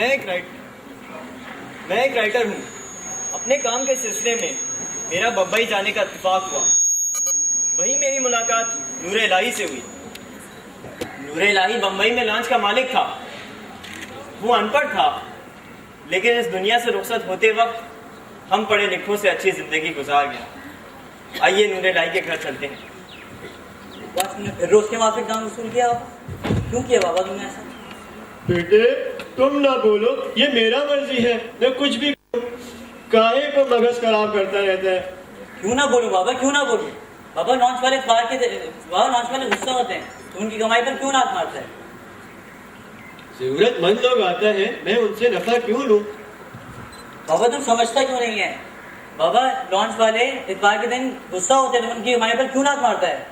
मैं एक राइटर हूँ। अपने काम के सिलसिले में मेरा बम्बई जाने का इत्तेफाक हुआ। वहीं मेरी मुलाकात नूरे इलाही से हुई। नूरे इलाही बम्बई में लॉन्च का मालिक था। वो अनपढ़ था, लेकिन इस दुनिया से रुखसत होते वक्त हम पढ़े लिखों से अच्छी जिंदगी गुजार गया। आइए नूरे इलाही के घर चलते हैं। रोज के माफिक दाम वसूल किया आप? क्यों किया बाबा तुमने ऐसा? बेटे तुम ना बोलो, ये मेरा मर्जी है, मैं कुछ भी काहे को मगज खराब करता रहता है। क्यों ना बोलूं बाबा, क्यों ना बोलूं? बाबा लॉन्च वाले लॉन्च वाले गुस्सा होते हैं तो उनकी कमाई पर क्यों लात मारता है? जरूरतमंद लोग आता है, मैं उनसे नफा क्यों लूं? बाबा तुम समझता क्यों नहीं है? बाबा लॉन्च वाले इतवार के दिन गुस्सा होते हैं तो उनकी कमाई पर क्यों लात मारता है?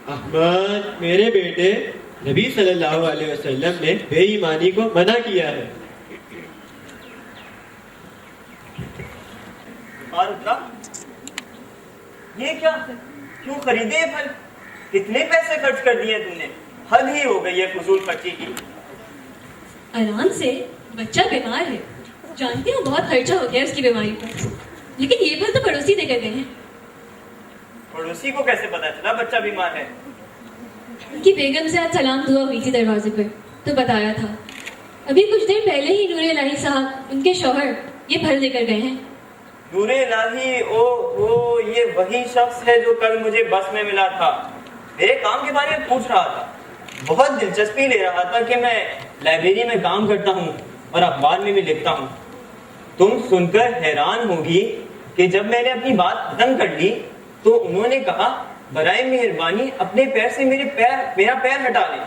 अहमद मेरे बेटे, नबी सल्लल्लाहु अलैहि वसल्लम ने बेईमानी को मना किया है। ये क्या, क्यों खरीदे ये फल? कितने पैसे खर्च कर दिए तुमने? हद ही हो गई है फजूल खर्ची की। आराम से, बच्चा बीमार है, जानती हूँ बहुत खर्चा हो गया उसकी बीमारी पर, लेकिन ये फल तो पड़ोसी देकर गए हैं। पड़ोसी को कैसे पता चला बच्चा बीमार है? उनकी बेगम से आज सलाम दुआ हुई थी दरवाजे पर, तो बताया था। अभी कुछ देर पहले ही नूरे इलाही साहब, उनके शौहर, ये फल देकर गए हैं। नूरे इलाही, ओ ये वही शख्स है जो कल मुझे बस में मिला था। मेरे काम के बारे में पूछ रहा था। बहुत दिलचस्पी ले रहा था कि मैं लाइब्रेरी में काम करता हूँ और अखबार में भी लिखता हूँ। तुम सुनकर हैरान होगी कि जब मैंने अपनी बात खत्म कर ली तो उन्होंने कहा, बराए मेहरबानी अपने पैर से मेरा पैर हटा ले।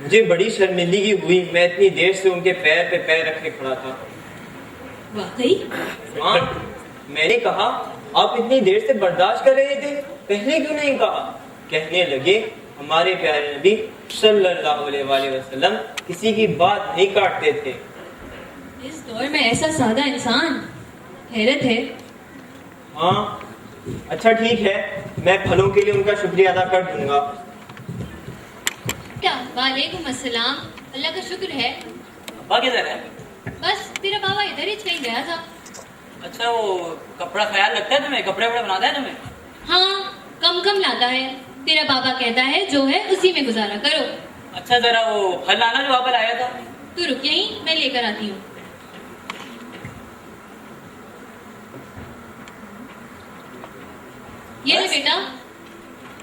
मुझे बड़ी शर्मिंदगी हुई, मैं इतनी देर से उनके पैर पे पैर रखे खड़ा था। वाकई? हाँ, मैंने कहा, आप इतनी देर से बर्दाश्त कर रहे थे, पहले क्यों नहीं कहा? कहने लगे, हमारे प्यारे नबी सल्लल्लाहु अलैहि वसल्लम किसी की बात नहीं काटते थे। इस दौर में ऐसा सादा इंसान, हैरत है। हाँ, अच्छा ठीक है, मैं फलों के लिए उनका शुक्रिया अदा कर दूंगा। क्या? वालेकुम अस्सलाम। अल्लाह का शुक्र है। अब्बा किधर है? बस तेरा बाबा इधर ही कहीं गया था। अच्छा वो कपड़ा ख्याल रखता है तुम्हें? कपड़े वपड़े बनाता है तुम्हें? हाँ, कम लाता है। तेरा बाबा कहता है जो है उसी में गुजारा करो। अच्छा जरा वो फल लाना जो वापस आया था। तू रुक यहीं, मैं लेकर आती हूँ। ये ले बेटा।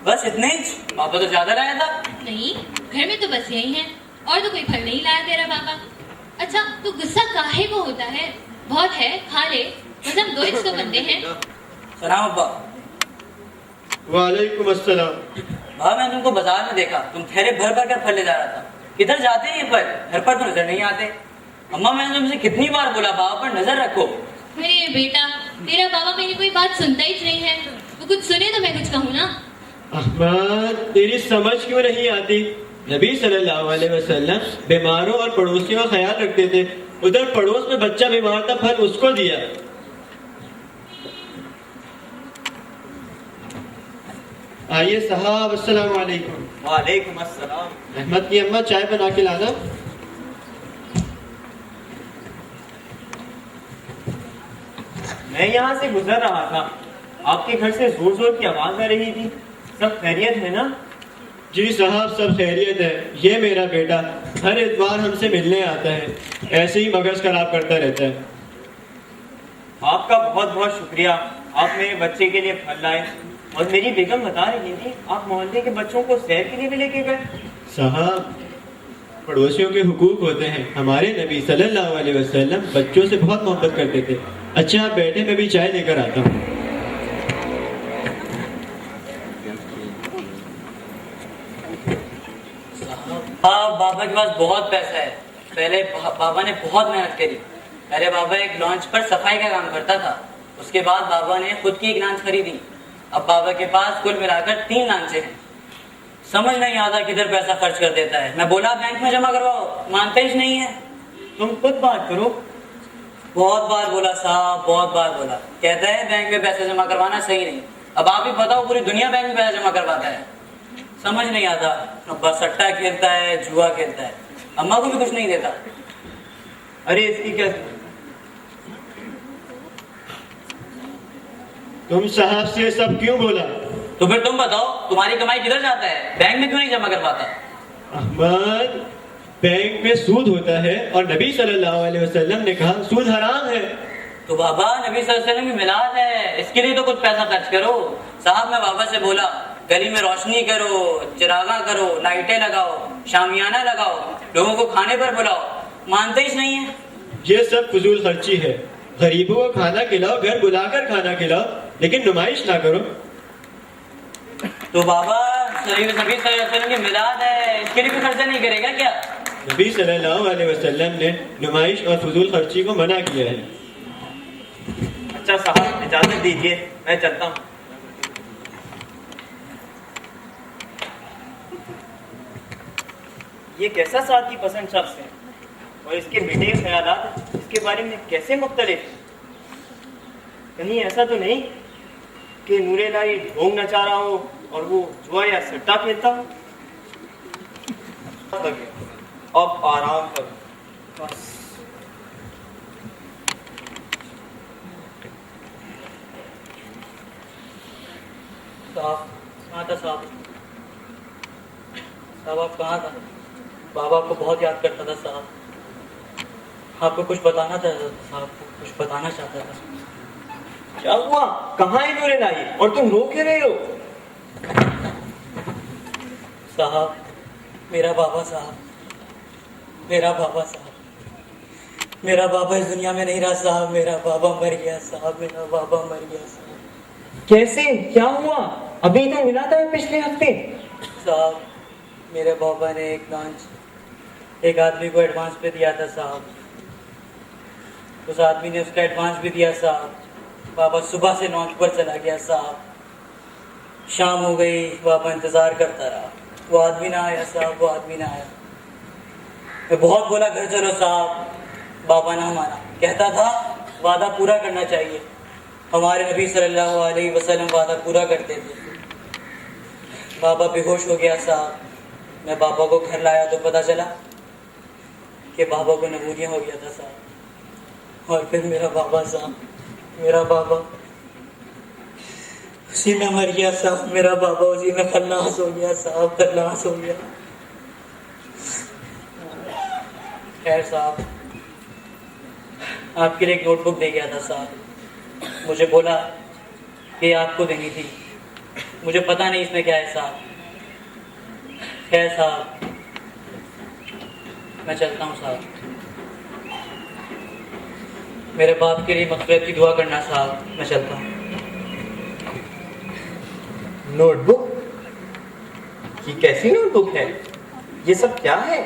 बस इतने ही? पापा तो ज्यादा लाया था। नहीं, घर में तो बस यही है, और तो कोई फल नहीं लाया तेरा बाबा। अच्छा तू गुस्सा काहे को होता है? बहुत है, खा ले, मतलब दो ही तो बनते हैं। सलाम अब्बा। वालेकुम अस्सलाम। भाई मैंने तुमको बाजार में देखा, तुम थैले भर भर कर फल ले जा रहा था। किधर जाते हैं ये फल? घर पर तो नजर नहीं आते। अम्मा मैंने तुमसे कितनी बार बोला बाबा पर नजर रखो। अरे बेटा, तेरा बाबा मेरी कोई बात सुनता ही नहीं है। वो कुछ सुने तो मैं कुछ कहूँ ना। अहमद तेरी समझ क्यों नहीं आती? नबी सल्लल्लाहु अलैहि वसल्लम बीमारों और पड़ोसियों का ख्याल रखते थे। उधर पड़ोस में बच्चा बीमार था, फल उसको दिया। आइए साहब, अस्सलाम वालेकुम। वालेकुम अस्सलाम। अहमद की अम्मा चाय बना के लाना। मैं यहाँ से गुजर रहा था, आपके घर से जोर जोर की आवाज आ रही थी। सब खैरियत है ना? जी साहब सब खैरियत है। ये मेरा बेटा हर इतवार हमसे मिलने आता है, ऐसे ही मगज खराब करता रहता है। आपका बहुत बहुत शुक्रिया, आप मेरे बच्चे के लिए फल लाए। और मेरी बेगम बता रही थी आप मोहल्ले के बच्चों को सैर के लिए भी लेके गए। साहब पड़ोसियों के हुकूक होते हैं। हमारे नबी सल्लल्लाहु अलैहि वसल्लम बच्चों से बहुत मोहब्बत करते थे। अच्छा आप बैठे, मैं भी चाय लेकर आता हूँ। बाबा के पास बहुत पैसा है। पहले बाबा ने बहुत मेहनत करी। पहले बाबा एक लॉन्च पर सफाई का काम करता था, उसके बाद बाबा ने खुद की एक लॉन्च खरीदी। अब बाबा के पास कुल मिलाकर 3 लॉन्चें हैं। समझ नहीं आता किधर पैसा खर्च कर देता है। मैं बोला बैंक में जमा करवाओ, मानते ही नहीं है। तुम खुद बात करो। बहुत बार बोला साहब, बहुत बार बोला। कहता है बैंक में पैसा जमा करवाना सही नहीं। अब आप ही बताओ, पूरी दुनिया बैंक में पैसा जमा करवाता है। समझ नहीं आता। अब्बा सट्टा खेलता है, जुआ खेलता है, अम्मा को भी कुछ नहीं देता। अरे इसकी क्या, तुम साहब से सब क्यों बोला? तो फिर तुम बताओ, तुम्हारी कमाई किधर जाता है? बैंक में क्यों नहीं जमा कर पाता? अहमद, बैंक में सूद होता है और नबी सल्लल्लाहु अलैहि वसल्लम ने कहा सूद हराम है। तो बाबा नबी सल्लल्लाहु अलैहि वसल्लम की मिलाद है, इसके लिए तो कुछ पैसा खर्च करो। साहब मैं बाबा से बोला गली में रोशनी करो, चिरागा करो, लाइटें लगाओ, शामियाना लगाओ, लोगों को खाने पर बुलाओ, मानते ही नहीं है। ये सब फजूल खर्ची है। गरीबों को खाना खिलाओ, घर बुलाकर खाना खिलाओ, लेकिन नुमाइश ना करो। तो बाबा नबी सल्लल्लाहु अलैहि वसल्लम की मिलाद है, इसके लिए कोई खर्चा नहीं करेगा क्या? नबी सल्लल्लाहु अलैहि वसल्लम ने नुमाइश और फजूल खर्ची को मना किया है। अच्छा साहब इजाजत दीजिए, मैं चलता हूँ। ये कैसा साथी पसंद शख्स है और इसके बेटे के ख्यालात इसके बारे में कैसे मुख्तलिफ हैं? कहीं ऐसा तो नहीं कि नूरे लाई ढोंग नचा रहा हो और वो जुआ या सट्टा खेलता हो? अब आराम करो बस। साहब कहाँ था साहब? साहब आप कहाँ था? बाबा आपको बहुत याद करता था साहब, आपको कुछ बताना चाहता था साहब, कुछ बताना चाहता था। क्या हुआ? कहाँ है नूरे लाई और तुम रो क्यों रहे हो? साहब मेरा बाबा साहब, मेरा बाबा साहब, मेरा बाबा इस दुनिया में नहीं रहा साहब, मेरा बाबा मर गया साहब, मेरा बाबा मर गया साहब। कैसे? क्या हुआ? अभी तो मिला था पिछले हफ्ते। साहब मेरे बाबा ने एक आदमी को एडवांस पे दिया था साहब, उस आदमी ने उसका एडवांस भी दिया साहब। बाबा सुबह से लॉन्च पर चला गया साहब, शाम हो गई, बाबा इंतजार करता रहा, वो आदमी ना आया साहब, वो आदमी ना आया। मैं बहुत बोला घर चलो साहब, बाबा ना माना, कहता था वादा पूरा करना चाहिए। हमारे नबी सल्लल्लाहु अलैहि वसल्लम वादा पूरा करते थे। बाबा बेहोश हो गया साहब, मैं बाबा को घर लाया तो पता चला कि बाबा को निमोनिया हो गया था साहब। और फिर मेरा बाबा साहब, मेरा बाबा उसी में मर गया साहब, मेरा बाबा उसी में खन्नास हो गया साहब, खन्नास हो गया। खैर साहब आपके लिए एक नोटबुक दे गया था साहब, मुझे बोला कि आपको देनी थी, मुझे पता नहीं इसमें क्या है साहब। खैर साहब मैं चलता हूँ साहब, मेरे बाप के लिए मग़फ़िरत की दुआ करना साहब, मैं चलता हूँ। नोटबुक? ये कैसी नोटबुक है? ये सब क्या है?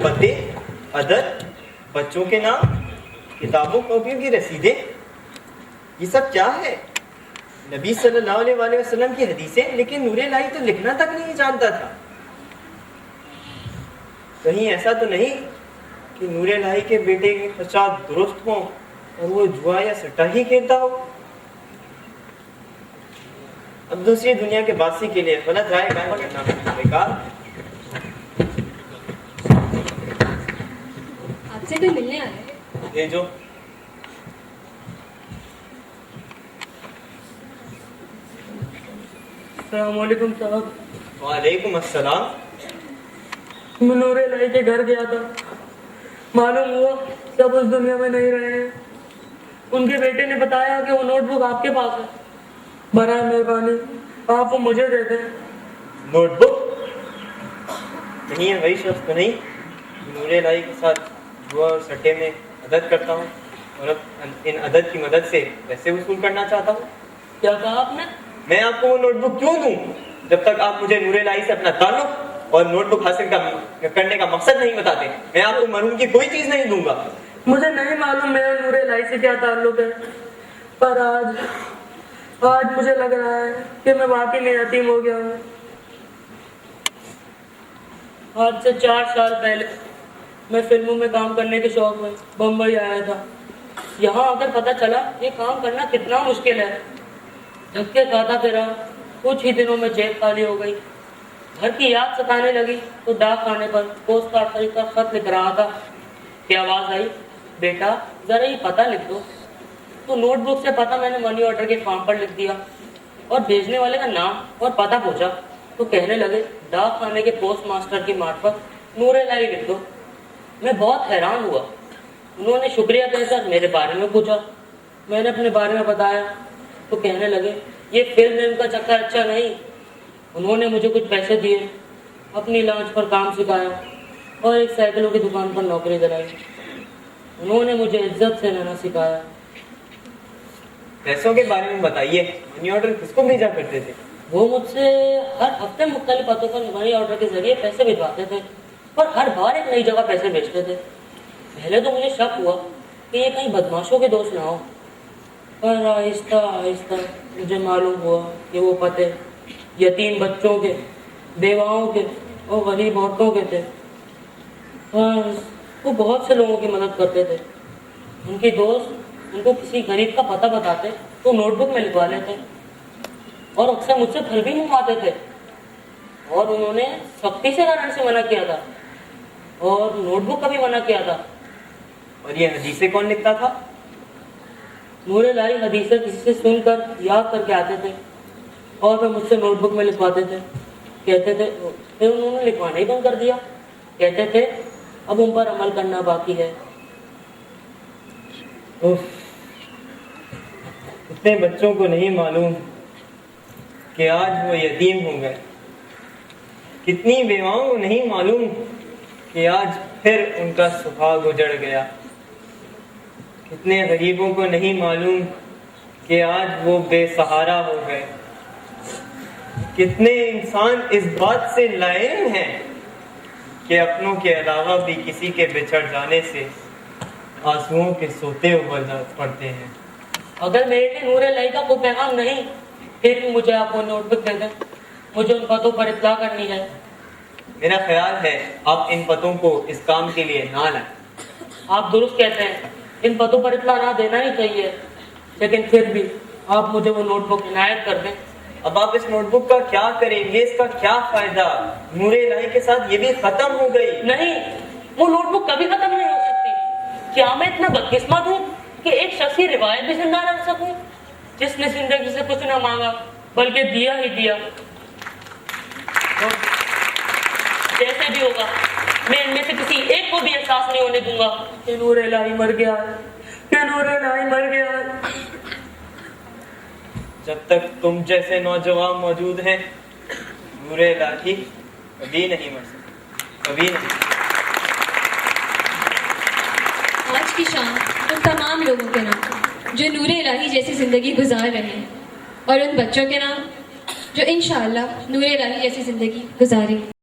पते, अदद, बच्चों के नाम, किताबों कॉपियों की रसीदें, ये सब क्या है? नबी सल्लल्लाहु अलैहि वसल्लम की हदीसें, लेकिन नूरे लाई तो लिखना तक नहीं जानता था। कहीं ऐसा तो नहीं कि नूरे लाई के बेटे के खर्चात दुरुस्त हों और वो जुआ या सट्टा ही खेलता हो? अब दूसरी दुनिया के बासी के लिए गलत राय कायम करना बेकार। आपसे कोई मिलने आया है? भेजो। अस्सलामुअलैकुम साहब। वालेकुम अस्सलाम। मैं नूरे लाई के घर गया था, मालूम हुआ सब उस दुनिया में नहीं रहे हैं। उनके बेटे ने बताया कि वो नोटबुक आपके पास है, बराए मेहरबानी आप वो मुझे दे दें। नोटबुक? नहीं है, वही शख्स तो नहीं नूरे लाई के साथ जुआ और सट्टे में मदद करता हूँ और अब इन अदद की मदद से पैसे वसूल करना चाहता हूँ। क्या कहा आपने? मैं आपको वो नोटबुक क्यों दूं जब तक आप मुझे नूरे लाई से अपना ताल्लुक और नोटबुक हासिल करने का मकसद नहीं बताते। मैं आपको मरहूम की कोई चीज नहीं दूंगा। मुझे नहीं मालूम मेरा नूरे लाई से क्या ताल्लुक है, पर आज मुझे लग रहा है कि मैं वाकई में यतीम हो गया हूँ। आज से 4 साल पहले मैं फिल्मों में काम करने के शौक में बम्बई आया था। यहाँ आकर पता चला ये काम करना कितना मुश्किल है। धक्के खाता फिरा, कुछ ही दिनों में जेब खाली हो गई। घर की याद सताने लगी तो डाक खाने पर पोस्ट कार्ड खरीदकर खत लिख रहा था कि आवाज आई, बेटा जरा ये पता लिख दो। तो नोटबुक से पता मैंने मनी ऑर्डर के फॉर्म पर लिख दिया और भेजने वाले का नाम और पता पूछा तो कहने लगे डाक खाने के पोस्ट मास्टर की मार्फत नूर इलाही लिख दो। मैं बहुत हैरान हुआ। उन्होंने शुक्रिया कहकर मेरे बारे में पूछा। मैंने अपने बारे में बताया तो कहने लगे ये फिल्म का चक्कर अच्छा नहीं। उन्होंने मुझे कुछ पैसे दिए, अपनी लॉन्च पर काम सिखाया और एक साइकिलों की दुकान पर नौकरी दिलाई। उन्होंने मुझे इज्जत से रहना सिखाया। पैसों के बारे में बताइए, मनी ऑर्डर किसको भेजा करते थे? वो मुझसे हर हफ्ते मुख्तलिफ पतों पर मनी ऑर्डर के जरिए पैसे भिजवाते थे और हर बार एक नई जगह पैसे भेजते थे। पहले तो मुझे शक हुआ कि ये कहीं बदमाशों के दोस्त ना हो, पर आहिस्ता आहिस्ता मुझे मालूम हुआ कि वो पते यतीम बच्चों के, बेवाओं के और गरीब औरतों के थे और वो बहुत से लोगों की मदद करते थे। उनके दोस्त उनको किसी गरीब का पता बताते तो नोटबुक में लिखवा लेते और अक्सर मुझसे फल भी मंगवाते थे। और उन्होंने सख्ती से कारण से मना किया था और नोटबुक का भी मना किया था। और ये हदीसें कौन लिखता था? नूर इलाही हदीसें किसी से सुनकर याद करके आते थे और वे मुझसे नोटबुक में लिखवाते थे। कहते थे, फिर उन्होंने लिखवाना ही बंद कर दिया। कहते थे अब उन पर अमल करना बाकी है। उफ, इतने बच्चों को नहीं मालूम कि आज वो यतीम हो गए। कितनी बेवाओं को नहीं मालूम कि आज फिर उनका सुहाग उजड़ गया। कितने गरीबों को नहीं मालूम कि आज वो बेसहारा हो गए। कितने इंसान इस बात से लायन हैं कि अपनों के अलावा भी किसी के बिछड़ जाने से आंसुओं के सोते उबल पड़ते हैं। अगर मेरे लिए नूर इलाही का कोई पैगाम नहीं, फिर भी मुझे आप वो नोटबुक दे दें। मुझे उन पतों पर इत्तला करनी है। मेरा ख्याल है आप इन पतों को इस काम के लिए ना लाएं। आप दुरुस्त कहते हैं, इन पतों पर इत्तला ना देना ही चाहिए, लेकिन फिर भी आप मुझे वो नोटबुक इनायत कर दें। अब आप इस नोटबुक का क्या करेंगे? इसका क्या फायदा? नूर इलाही के साथ ये भी खत्म हो गई। नहीं, वो नोटबुक कभी खत्म नहीं हो सकती। क्या मैं इतना बदकिस्मत हूँ कि एक शख्स की रिवायत भी जिंदा रख सकूं, जिसने जिंदगी से कुछ ना मांगा बल्कि दिया ही दिया। जैसे भी होगा, मैं इनमें से किसी एक को भी एहसास नहीं होने दूंगा कि नूर इलाही मर गया, कि नूर इलाही मर गया। जब तक तुम जैसे नौजवान मौजूद हैं, नूर इलाही कभी नहीं मर सकती, कभी नहीं। आज की शाम उन तमाम लोगों के नाम जो नूर इलाही जैसी जिंदगी गुजार रहे हैं और उन बच्चों के नाम जो इंशाअल्लाह नूर इलाही जैसी जिंदगी गुजारेंगे।